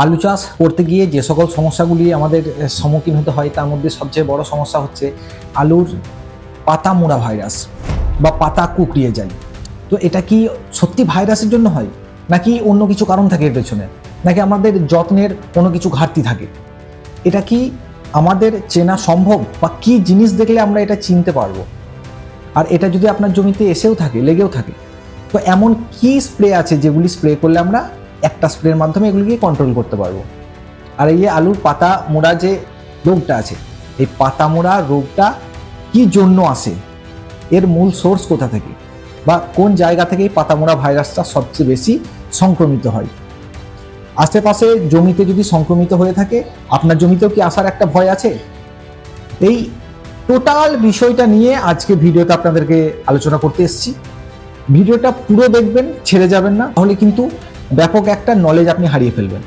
আলু চাষ করতে গিয়ে যে সকল সমস্যাগুলি আমাদের সম্মুখীন হতে হয় তার মধ্যে সবচেয়ে বড় সমস্যা হচ্ছে আলুর পাতা মোড়া ভাইরাস বা পাতা কুকড়িয়ে যায়। তো এটা কি সত্যি ভাইরাসের জন্য হয়, নাকি অন্য কিছু কারণ থাকে এর পেছনে, নাকি আমাদের যত্নের কোনো কিছু ঘাটতি থাকে? এটা কি আমাদের চেনা সম্ভব, বা কি জিনিস দেখলে আমরা এটা চিনতে পারবো? আর এটা যদি আপনার জমিতে এসেও থাকে, লেগেও থাকে, তো এমন কি স্প্রে আছে যেগুলি স্প্রে করলে আমরা একটা স্প্রের মাধ্যমে এগুলিকে কন্ট্রোল করতে পারবো? আর এই যে আলুর পাতা মোড়া যে রোগটা আছে, এই পাতা মোড়া রোগটা কি জন্য আসে, এর মূল সোর্স কোথা থেকে, বা কোন জায়গা থেকে এই পাতা মোড়া ভাইরাসটা সবচেয়ে বেশি সংক্রমিত হয়? আশেপাশে জমিতে যদি সংক্রমিত হয়ে থাকে, আপনার জমিতেও কি আসার একটা ভয় আছে? এই টোটাল বিষয়টা নিয়ে আজকে ভিডিওতে আপনাদেরকে আলোচনা করতে এসেছি। ভিডিওটা পুরো দেখবেন, ছেড়ে যাবেন না, তাহলে কিন্তু ব্যাপক একটা নলেজ আপনি হারিয়ে ফেলবেন।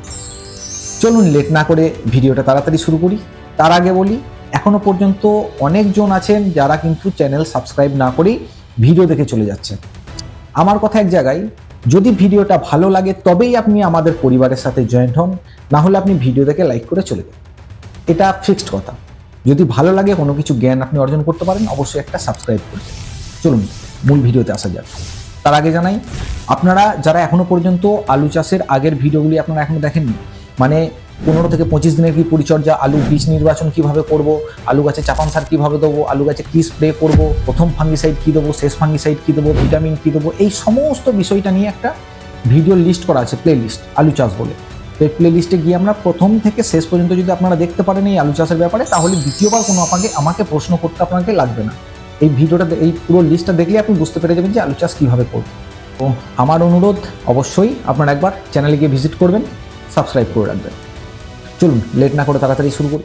চলুন লেট না করে ভিডিওটা তাড়াতাড়ি শুরু করি। তার আগে বলি, এখনো পর্যন্ত অনেকজন আছেন যারা কিন্তু চ্যানেল সাবস্ক্রাইব না করেই ভিডিও দেখে চলে যাচ্ছেন। আমার কথা এক জায়গায়, যদি ভিডিওটা ভালো লাগে তবেই আপনি আমাদের পরিবারের সাথে জয়েন্ট হন, না হলে আপনি ভিডিও দেখে লাইক করে চলে যান। এটা ফিক্সড কথা। যদি ভালো লাগে, কোনো কিছু জ্ঞান আপনি অর্জন করতে পারেন, অবশ্যই একটা সাবস্ক্রাইব করবেন। চলুন মূল ভিডিওতে আসা যাক। তার আগে জানাই, আপনারা যারা এখনো পর্যন্ত আলু চাষের আগের ভিডিওগুলি আপনারা এখনো দেখেননি, মানে 15 থেকে 25 দিনের কি পরিচর্যা, আলু বীজ নির্বাচন কিভাবে করব, আলু গাছে চাপান সার কিভাবে দেবো, আলু গাছে কি স্প্রে করব, প্রথম ফাঙ্গিসাইড কি দেবো, শেষ ফাঙ্গিসাইড কি দেবো, ভিটামিন কি দেবো, এই সমস্ত বিষয়টা নিয়ে একটা ভিডিও লিস্ট করা আছে, প্লে লিস্ট আলু চাষ বলে। তো এই প্লে লিস্টে গিয়ে আমরা প্রথম থেকে শেষ পর্যন্ত যদি আপনারা দেখতে পারেন এই আলু চাষের ব্যাপারে, তাহলে দ্বিতীয়বার কোনো আমাকে প্রশ্ন করতে আপনাকে লাগবে না। এই ভিডিওটা, এই পুরো লিস্টটা দেখলে আপনি বুঝতে পেরে যাবেন যে আলু চাষ কীভাবে করব। তো আমার অনুরোধ, অবশ্যই আপনারা একবার চ্যানেলে গিয়ে ভিজিট করবেন, সাবস্ক্রাইব করে রাখবেন। চলুন লেট না করে তাড়াতাড়ি শুরু করি।